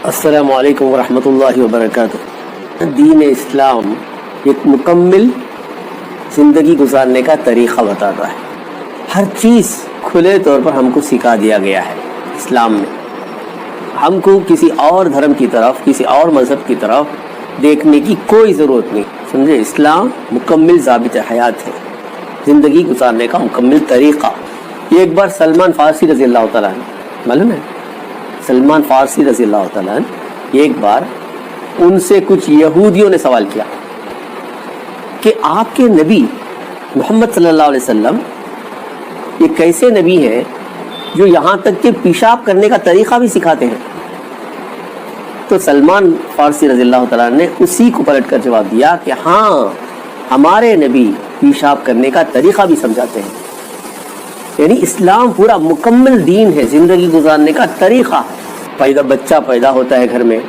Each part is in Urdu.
السلام علیکم ورحمۃ اللہ وبرکاتہ۔ دین اسلام ایک مکمل زندگی گزارنے کا طریقہ بتاتا ہے۔ ہر چیز کھلے طور پر ہم کو سکھا دیا گیا ہے اسلام میں۔ ہم کو کسی اور دھرم کی طرف، کسی اور مذہب کی طرف دیکھنے کی کوئی ضرورت نہیں، سمجھے؟ اسلام مکمل ضابط حیات ہے، زندگی گزارنے کا مکمل طریقہ۔ یہ ایک بار سلمان فارسی رضی اللہ تعالیٰ عنہ، معلوم ہے سلمان فارسی رضی اللہ تعالیٰ عنہ، ایک بار ان سے کچھ یہودیوں نے سوال کیا کہ آپ کے نبی محمد صلی اللہ علیہ وسلم یہ کیسے نبی ہیں جو یہاں تک کہ پیشاب کرنے کا طریقہ بھی سکھاتے ہیں؟ تو سلمان فارسی رضی اللہ تعالیٰ نے اسی کو پلٹ کر جواب دیا کہ ہاں، ہمارے نبی پیشاب کرنے کا طریقہ بھی سمجھاتے ہیں۔ یعنی اسلام پورا مکمل دین ہے، زندگی گزارنے کا طریقہ۔ بچہ پیدا ہوتا ہے گھر میں،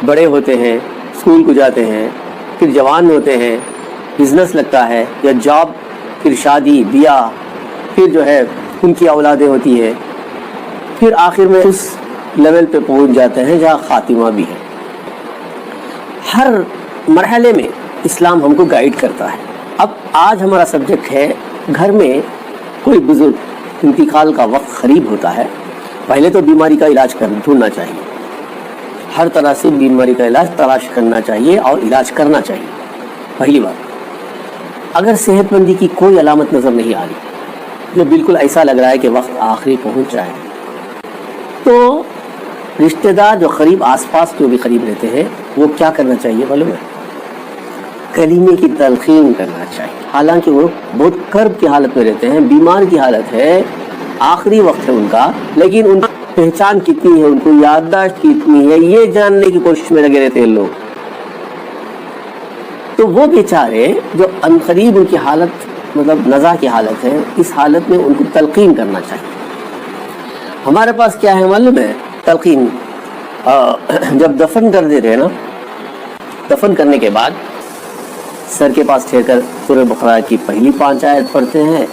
بڑے ہوتے ہیں، اسکول کو جاتے ہیں، پھر جوان ہوتے ہیں، بزنس لگتا ہے یا جاب، پھر شادی بیاہ، پھر جو ہے ان کی اولادیں ہوتی ہے، پھر آخر میں اس لیول پہ پہنچ جاتے ہیں جہاں خاتمہ بھی ہے۔ ہر مرحلے میں اسلام ہم کو گائیڈ کرتا ہے۔ اب آج ہمارا سبجیکٹ ہے، گھر میں کوئی بزرگ انتقال کا وقت قریب ہوتا ہے، پہلے تو بیماری کا علاج ڈھونڈنا چاہیے، ہر طرح سے بیماری کا علاج تلاش کرنا چاہیے اور علاج کرنا چاہیے۔ پہلی بات، اگر صحت مندی کی کوئی علامت نظر نہیں آ رہی، جو بالکل ایسا لگ رہا ہے کہ وقت آخری پہنچ جائے، تو رشتہ دار جو قریب آس پاس جو بھی قریب رہتے ہیں، وہ کیا کرنا چاہیے معلوم ہے؟ کلمے کی تلقین کرنا چاہیے۔ حالانکہ وہ بہت کرب کی حالت میں رہتے ہیں، بیمار کی حالت ہے، آخری وقت ہے ان کا، لیکن ان کی پہچان کتنی ہے، ان کو یادداشت کتنی ہے، یہ جاننے کی کوشش میں لگے رہتے ہیں لوگ۔ تو وہ بیچارے جو عنقریب ان کی حالت مطلب نزا کی حالت ہے، اس حالت میں ان کو تلقین کرنا چاہیے۔ ہمارے پاس کیا ہے معلوم ہے؟ تلقین جب دفن کر دیتے ہیں نا، دفن کرنے کے بعد سر کے پاس ٹھہر کر سورہ بقرہ کی پہلی 5 آیت پڑھتے ہیں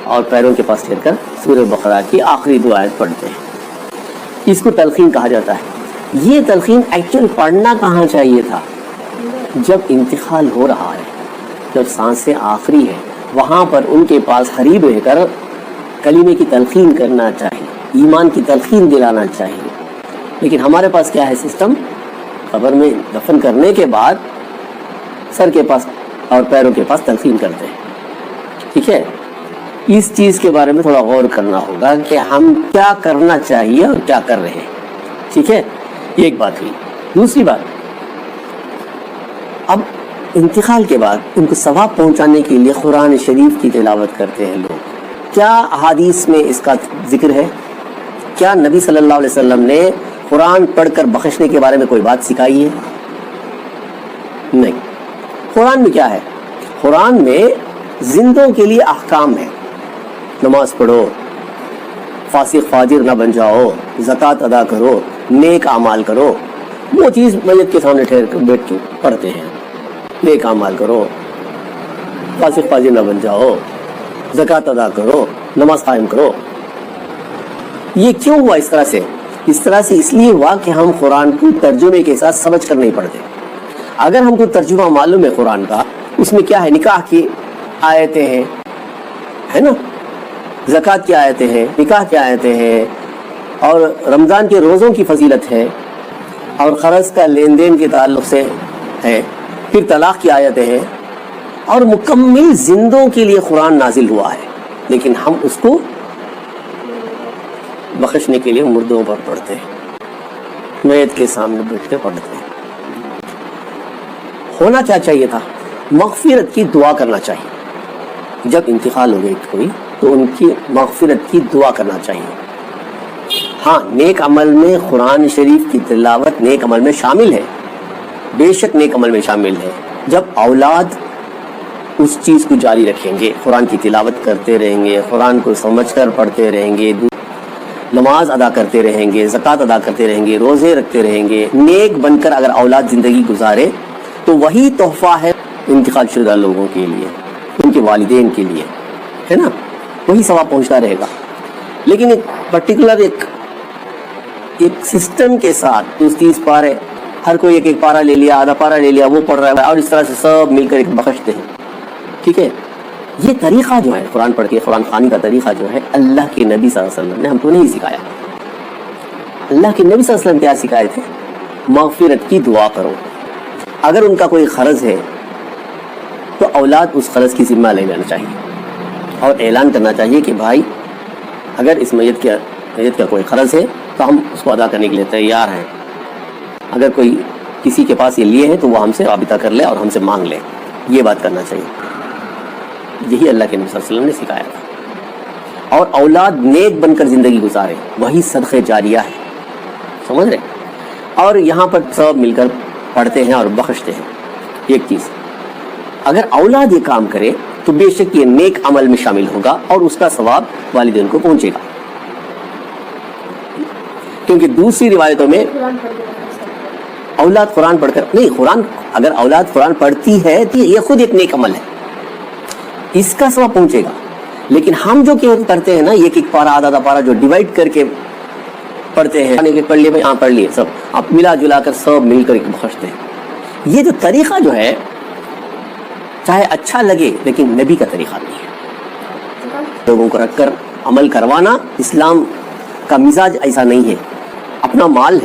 اور پیروں کے پاس ٹھہر کر سورہ بقرہ کی آخری 2 آیت پڑھتے ہیں۔ اس کو تلقین کہا جاتا ہے۔ یہ تلقین ایکچوئل پڑھنا کہاں چاہیے تھا؟ جب انتقال ہو رہا ہے، جب سانسیں آخری ہے، وہاں پر ان کے پاس قریب رہ کر کلمے کی تلقین کرنا چاہیے، ایمان کی تلقین دلانا چاہیے۔ لیکن ہمارے پاس کیا ہے سسٹم؟ قبر میں دفن کرنے کے بعد سر کے پاس اور پیروں کے پاس تلقین کرتے ہیں۔ ٹھیک ہے، اس چیز کے بارے میں تھوڑا غور کرنا ہوگا کہ ہم کیا کرنا چاہیے اور کیا کر رہے ہیں۔ ٹھیک ہے، یہ ایک بات ہوئی۔ دوسری بات، اب انتقال کے بعد ان کو ثواب پہنچانے کے لیے قرآن شریف کی تلاوت کرتے ہیں لوگ۔ کیا احادیث میں اس کا ذکر ہے؟ کیا نبی صلی اللہ علیہ وسلم نے قرآن پڑھ کر بخشنے کے بارے میں کوئی بات سکھائی ہے؟ نہیں۔ قرآن میں کیا ہے؟ قرآن میں زندوں کے لیے احکام ہے۔ نماز پڑھو، فاسق فاجر نہ بن جاؤ، زکوٰۃ ادا کرو، نیک اعمال کرو۔ وہ چیز میت کے سامنے ٹھہر کر بیٹھ کے پڑھتے ہیں، نیک اعمال کرو، فاسق فاجر نہ بن جاؤ، زکوٰۃ ادا کرو، نماز قائم کرو۔ یہ کیوں ہوا اس طرح سے؟ اس طرح سے اس لیے ہوا کہ ہم قرآن کو ترجمے کے ساتھ سمجھ کر نہیں پڑھتے۔ اگر ہم کو ترجمہ معلوم ہے قرآن کا، اس میں کیا ہے؟ نکاح کی آیتیں ہیں، ہے نا، زکوٰۃ کی آیتیں ہیں، نکاح کی آیتیں ہیں، اور رمضان کے روزوں کی فضیلت ہے، اور قرض کا لین دین کے تعلق سے ہے، پھر طلاق کی آیتیں ہیں، اور مکمل زندوں کے لیے قرآن نازل ہوا ہے۔ لیکن ہم اس کو بخشنے کے لیے مردوں پر پڑھتے ہیں، میت کے سامنے بیٹھ کے پڑھتے ہیں۔ ہونا کیا چاہیے تھا؟ مغفرت کی دعا کرنا چاہیے۔ جب انتقال ہو گئی کوئی تو ان کی مغفرت کی دعا کرنا چاہیے۔ ہاں، نیک عمل میں قرآن شریف کی تلاوت نیک عمل میں شامل ہے، بے شک نیک عمل میں شامل ہے۔ جب اولاد اس چیز کو جاری رکھیں گے، قرآن کی تلاوت کرتے رہیں گے، قرآن کو سمجھ کر پڑھتے رہیں گے، نماز ادا کرتے رہیں گے، زکوٰۃ ادا کرتے رہیں گے، روزے رکھتے رہیں گے، نیک بن کر اگر اولاد زندگی گزارے، تو وہی تحفہ ہے انتقال شدہ لوگوں کے لیے، ان کے والدین کے لیے، ہے نا، وہی ثواب پہنچتا رہے گا۔ لیکن ایک پرٹیکولر ایک ایک سسٹم کے ساتھ 30 پارے، ہر کوئی ایک ایک پارا لے لیا، آدھا پارا لے لیا، وہ پڑھ رہا ہے اور اس طرح سے سب مل کر ایک بخشتے ہیں. ٹھیک ہے، یہ طریقہ جو ہے قرآن پڑھ کے قرآن خوانی کا طریقہ جو ہے اللہ کے نبی صلی اللہ علیہ وسلم نے ہم کو نہیں سکھایا. اللہ کے نبی صلی اللہ علیہ وسلم کیا سکھائے تھے؟ مغفرت کی دعا کرو. اگر ان کا کوئی قرض ہے تو اولاد اس قرض کی ذمہ لے لینا چاہیے اور اعلان کرنا چاہیے کہ بھائی اگر اس میت کا کوئی قرض ہے تو ہم اس کو ادا کرنے کے لیے تیار ہیں. اگر کوئی کسی کے پاس یہ لیے ہیں تو وہ ہم سے رابطہ کر لے اور ہم سے مانگ لے. یہ بات کرنا چاہیے. یہی اللہ کے نبی صلی اللہ علیہ وسلم نے سکھایا تھا. اور اولاد نیک بن کر زندگی گزارے، وہی صدقہ جاریہ ہے. سمجھ رہے؟ اور یہاں پر سب مل کر پڑھتے ہیں اور بخشتے ہیں. ایک چیز، اگر اولاد یہ کام کرے تو بے شک یہ نیک عمل میں شامل ہوگا اور اس کا ثواب والدین کو پہنچے گا. کیونکہ دوسری روایتوں میں اولاد قرآن پڑھ کر نہیں، اگر اولاد قرآن پڑھتی ہے تو یہ خود ایک نیک عمل ہے، اس کا ثواب پہنچے گا. لیکن ہم جو کرتے ہیں نا، ایک ایک پارا آدھا پارا جو ڈیوائڈ کر کے پڑھتے ہیں، پڑھ لیے بھائی، ہاں پڑھ لیے، سب اب ملا جلا کر سب مل کر ایک بخشتے ہیں. یہ جو طریقہ جو ہے چاہے اچھا لگے لیکن نبی کا طریقہ نہیں ہے. لوگوں کو رکھ کر عمل کروانا اسلام کا مزاج ایسا نہیں ہے. اپنا مال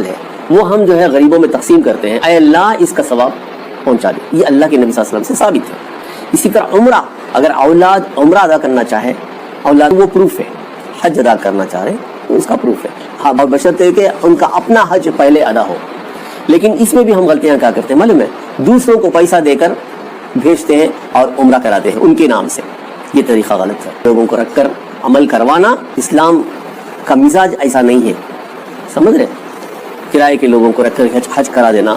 ہے وہ ہم جو ہے غریبوں میں تقسیم کرتے ہیں. اے اللہ اس کا ثواب پہنچا دے. یہ اللہ کے نبی صلی اللہ علیہ وسلم سے ثابت ہے. اسی طرح عمرہ، اگر اولاد عمرہ ادا کرنا چاہے، اولاد وہ پروف ہے. حج ادا کرنا چاہ رہے تو اس کا پروف ہے. ہاں، بشرطے کہ ان کا اپنا حج پہلے ادا ہو. لیکن اس میں بھی ہم غلطیاں کیا کرتے ہیں معلوم ہے؟ دوسروں کو پیسہ دے کر بھیجتے ہیں اور عمرہ کراتے ہیں ان کے نام سے. یہ طریقہ غلط ہے. لوگوں کو رکھ کر عمل کروانا اسلام کا مزاج ایسا نہیں ہے. سمجھ رہے؟ کرائے کے لوگوں کو رکھ کر حج کرا دینا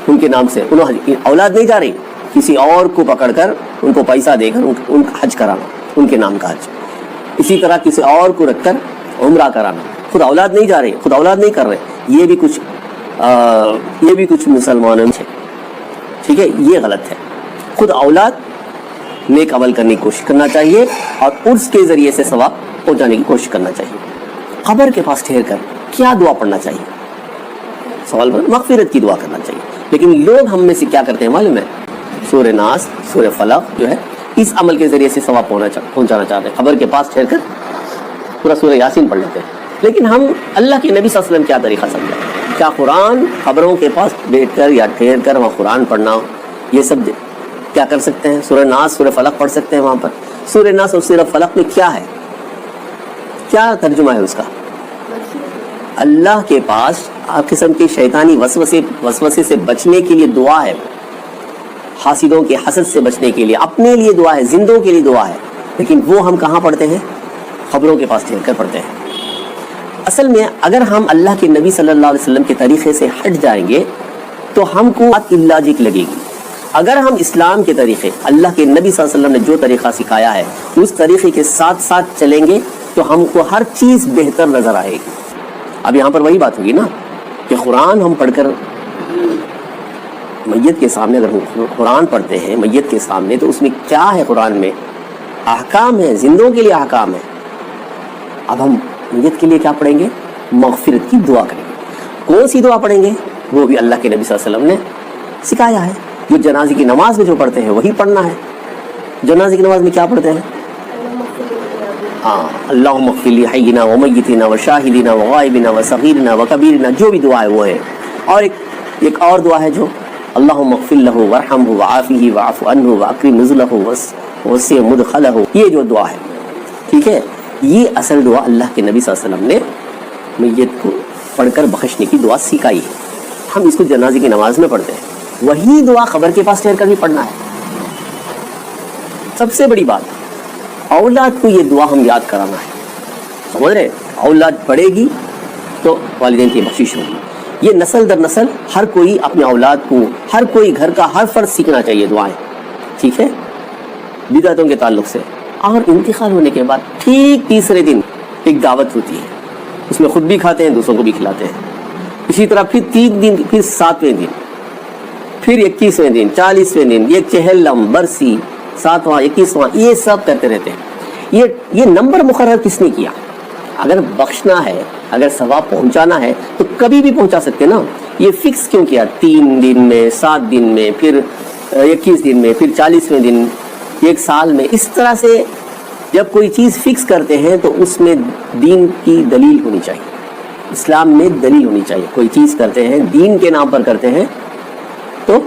ان کے نام سے، اولاد نہیں جا رہی، کسی اور کو پکڑ کر ان کو پیسہ دے کر ان کا حج کرانا، ان کے نام کا حج. اسی طرح کسی اور کو رکھ کر عمرہ کرانا، خود اولاد نہیں جا رہی، خود اولاد نہیں کر رہے. یہ بھی کچھ مسلمانوں میں ہے. ٹھیک ہے، یہ غلط ہے. خود اولاد نیک عمل کرنے کی کوشش کرنا چاہیے اور اس کے ذریعے سے ثواب پہنچانے کی کوشش کرنا چاہیے. قبر کے پاس ٹھہر کر کیا دعا پڑھنا چاہیے؟ سوال پر مغفرت کی دعا کرنا چاہیے. لیکن لوگ ہم میں سے کیا کرتے ہیں معلوم ہے؟ سورہ ناس، سورہ فلق جو ہے اس عمل کے ذریعے سے ثواب پہنچانا چاہتے ہیں. قبر کے پاس ٹھہر کر پورا سورہ یاسین پڑھ لیتے ہیں. لیکن ہم اللہ کے نبی صلی اللہ علیہ وسلم کیا طریقہ سمجھا؟ کیا قرآن قبروں کے پاس بیٹھ کر یا ٹھہر کر وہاں قرآن پڑھنا یہ سب کیا کر سکتے ہیں؟ سورہ ناس، سورہ فلق پڑھ سکتے ہیں وہاں پر. سورہ ناس اور سورہ فلق میں کیا ہے؟ کیا ترجمہ ہے اس کا؟ اللہ کے پاس ہر قسم کے شیطانی وسوسے سے بچنے کے لیے دعا ہے. حاسدوں کے حسد سے بچنے کے لیے اپنے لیے دعا ہے، زندوں کے لیے دعا ہے. لیکن وہ ہم کہاں پڑھتے ہیں؟ قبروں کے پاس ٹھہر کر پڑھتے ہیں. اصل میں اگر ہم اللہ کے نبی صلی اللہ علیہ وسلم کے طریقے سے ہٹ جائیں گے تو ہم کو بات اللاجک لگے گی. اگر ہم اسلام کے طریقے، اللہ کے نبی صلی اللہ علیہ وسلم نے جو طریقہ سکھایا ہے اس طریقے کے ساتھ ساتھ چلیں گے تو ہم کو ہر چیز بہتر نظر آئے گی. اب یہاں پر وہی بات ہوگی نا کہ قرآن ہم پڑھ کر میت کے سامنے، اگر ہم قرآن پڑھتے ہیں میت کے سامنے تو اس میں کیا ہے؟ قرآن میں احکام ہے، زندوں کے لیے احکام ہے. اب ہم میت کے لیے کیا پڑھیں گے؟ مغفرت کی دعا کریں گے. کون سی دعا پڑھیں گے؟ وہ بھی اللہ کے نبی صلی اللہ علیہ وسلم نے سکھایا ہے. جو جنازے کی نماز میں جو پڑھتے ہیں وہی پڑھنا ہے. جنازے کی نماز میں کیا پڑھتے ہیں؟ ہاں، اللہم اغفر لحینا ومیتنا وشاہدنا وغائبنا وصغیرنا وکبیرنا، جو بھی دعا ہے وہ ہے. اور ایک اور دعا ہے جو اللہم اغفر لہ وارحمہ وعافہ واعف عنہ واکرم نزلہ ووسع مدخلہ، یہ جو دعا ہے. ٹھیک ہے، یہ اصل دعا اللہ کے نبی صلی اللہ علیہ وسلم نے میت کو پڑھ کر بخشنے کی دعا سکھائی ہے. ہم اس کو جنازے کی نماز میں پڑھتے ہیں. وہی دعا قبر کے پاس ٹھہر کر بھی پڑھنا ہے. سب سے بڑی بات، اولاد کو یہ دعا ہم یاد کرانا ہے. سمجھ رہے؟ اولاد پڑھے گی تو والدین کی بخشش ہوگی. یہ نسل در نسل ہر کوئی اپنے اولاد کو، ہر کوئی گھر کا ہر فرد سیکھنا چاہیے دعائیں. ٹھیک ہے، بدعتوں کے تعلق سے. اور انتقال ہونے کے بعد ٹھیک تیسرے دن ایک دعوت ہوتی ہے، اس میں خود بھی کھاتے ہیں، دوسروں کو بھی کھلاتے ہیں. اسی طرح پھر 3 دن، پھر 7ویں دن، پھر 21ویں دن، 40ویں دن، یہ چہلم، برسی، 7واں، 21واں، یہ سب کرتے رہتے ہیں. یہ نمبر مقرر کس نے کیا؟ اگر بخشنا ہے, اگر ثواب پہنچانا ہے تو کبھی بھی پہنچا سکتے نا. یہ فکس کیوں کیا 3 دن میں, 7 دن میں, پھر 21 دن میں, پھر 40ویں دن, 1 سال میں؟ اس طرح سے جب کوئی چیز فکس کرتے ہیں تو اس میں دین کی دلیل ہونی چاہیے. اسلام میں دلیل ہونی چاہیے. کوئی چیز کرتے ہیں دین کے نام پر کرتے ہیں تو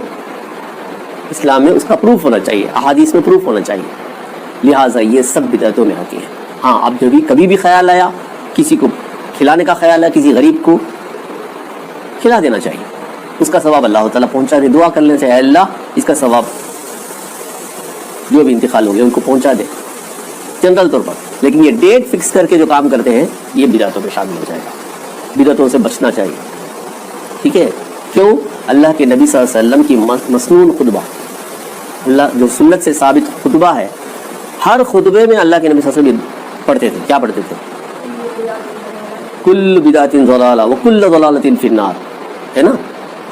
اسلام میں اس کا پروف ہونا چاہیے, احادیث میں پروف ہونا چاہیے. لہٰذا یہ سب بدعتوں میں آتی ہیں. ہاں, اب جب بھی کبھی بھی خیال آیا, کسی کو کھلانے کا خیال آیا, کسی غریب کو کھلا دینا چاہیے, اس کا ثواب اللہ تعالیٰ پہنچا دے. دعا کر لینا چاہیے, اللہ اس کا ثواب جو بھی انتقال ہو گیا ان کو پہنچا دے, جنرل طور پر. لیکن یہ ڈیٹ فکس کر کے جو کام کرتے ہیں یہ بدعتوں میں شامل ہو جائے گا. بدعتوں سے بچنا چاہیے. ٹھیک ہے؟ کیوں؟ اللہ کے نبی صلی اللہ علیہ وسلم کی مسنون خطبہ, اللہ جو سنت سے ثابت خطبہ ہے, ہر خطبے میں اللہ کے نبی صلی اللہ علیہ وسلم پڑھتے تھے. کیا پڑھتے تھے؟ کل بدعت ضلالہ وکل ضلالۃ فی النار, ہے نا.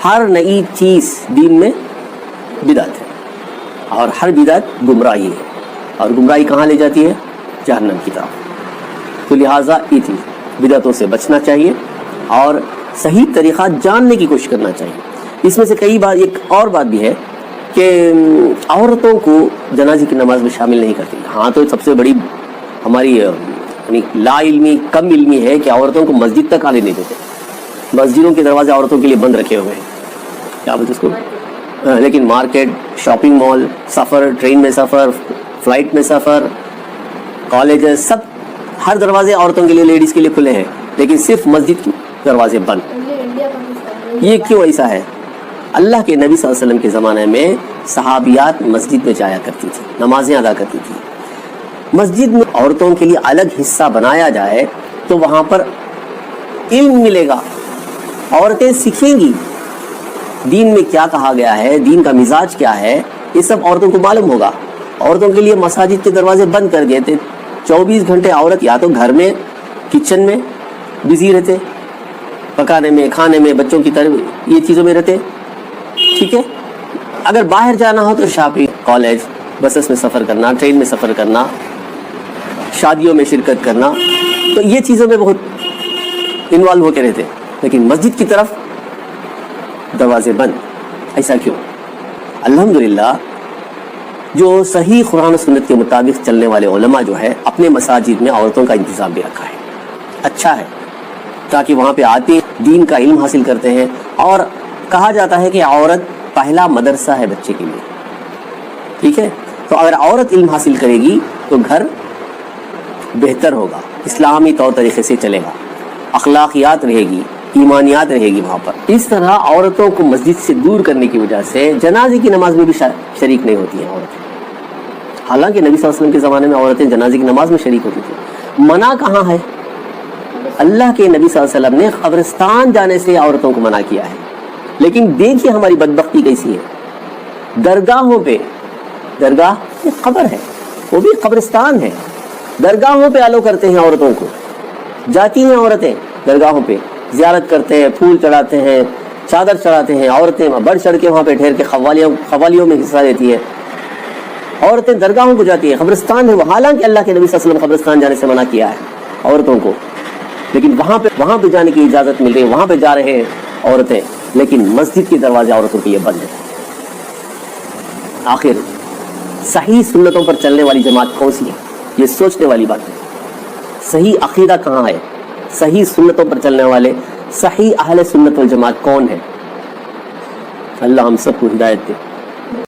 ہر نئی چیز دین میں بدعت ہے, اور ہر بدعت گمراہی ہے, اور گمراہی کہاں لے جاتی ہے؟ جہنم کی طرف. تو لہٰذا یہ چیز بدعتوں سے بچنا چاہیے اور صحیح طریقہ جاننے کی کوشش کرنا چاہیے. اس میں سے کئی بار ایک اور بات بھی ہے کہ عورتوں کو جنازے کی نماز میں شامل نہیں کرتی. ہاں, تو سب سے بڑی ہماری یعنی لا علمی, کم علمی ہے کہ عورتوں کو مسجد تک آنے نہیں دیتے. مسجدوں کے دروازے عورتوں کے لیے بند رکھے ہوئے ہیں. کیا بولتے اس کو؟ لیکن مارکیٹ, شاپنگ مال, سفر, ٹرین میں سفر, فلائٹ میں سفر, کالجز, سب ہر دروازے عورتوں کے لیے, لیڈیز کے لیے کھلے ہیں, لیکن صرف مسجد کے دروازے بند. یہ کیوں ایسا ہے؟ اللہ کے نبی صلی اللہ علیہ وسلم کے زمانے میں صحابیات مسجد میں جایا کرتی تھی, نمازیں ادا کرتی تھی. مسجد میں عورتوں کے لیے الگ حصہ بنایا جائے تو وہاں پر علم ملے گا, عورتیں سیکھیں گی دین میں کیا کہا گیا ہے, دین کا مزاج کیا ہے, یہ سب عورتوں کو معلوم ہوگا. عورتوں کے لیے مساجد کے دروازے بند کر دیے تھے. 24 گھنٹے عورت یا تو گھر میں کچن میں بزی رہتے, پکانے میں, کھانے میں, بچوں کی طرف یہ چیزوں میں رہتے. ٹھیک ہے, اگر باہر جانا ہو تو شاپنگ, کالج, بسز میں سفر کرنا, ٹرین میں سفر کرنا, شادیوں میں شرکت کرنا, تو یہ چیزوں میں بہت انوالو ہو کے رہتے. لیکن مسجد کی طرف دروازے بند. ایسا کیوں؟ الحمدللہ جو صحیح قرآن و سنت کے مطابق چلنے والے علماء جو ہے اپنے مساجد میں عورتوں کا انتظام بھی رکھا ہے. اچھا ہے, تاکہ وہاں پہ آتے دین کا علم حاصل کرتے ہیں. اور کہا جاتا ہے کہ عورت پہلا مدرسہ ہے بچے کے لیے. ٹھیک ہے, تو اگر عورت علم حاصل کرے گی تو گھر بہتر ہوگا, اسلامی طور طریقے سے چلے گا, اخلاقیات رہے گی, ایمانیات رہے گی وہاں پر. اس طرح عورتوں کو مسجد سے دور کرنے کی وجہ سے جنازے کی نماز میں بھی شریک نہیں ہوتی ہیں عورتیں. حالانکہ نبی صلی اللہ علیہ وسلم کے زمانے میں عورتیں جنازے کی نماز میں شریک ہوتی تھیں. منع کہاں ہے؟ اللہ کے نبی صلی اللہ علیہ وسلم نے قبرستان جانے سے عورتوں کو منع کیا ہے. لیکن دیکھیے ہماری بدبختی کیسی ہے, درگاہوں پہ, درگاہ ایک قبر ہے, وہ بھی قبرستان ہے, درگاہوں پہ آلو کرتے ہیں عورتوں کو. جاتی ہیں عورتیں درگاہوں پہ, زیارت کرتے ہیں, پھول چڑھاتے ہیں, چادر چڑھاتے ہیں. عورتیں بڑھ چڑھ کے وہاں پہ ٹھہر کے قوالیوں میں حصہ لیتی ہیں. عورتیں درگاہوں کو جاتی ہیں, قبرستان ہے وہ. حالانکہ اللہ کے نبی صلی اللہ علیہ وسلم قبرستان جانے سے منع کیا ہے عورتوں کو, لیکن وہاں پہ جانے کی اجازت مل رہی ہے, وہاں پہ جا رہے ہیں عورتیں. لیکن مسجد کے دروازے عورتوں کے لیے بند ہے. آخر صحیح سنتوں پر چلنے والی جماعت کون سی ہے؟ یہ سوچنے والی بات ہے. صحیح عقیدہ کہاں ہے؟ صحیح سنتوں پر چلنے والے صحیح اہل سنت والجماعت کون ہے؟ اللہ ہم سب کو ہدایت دے.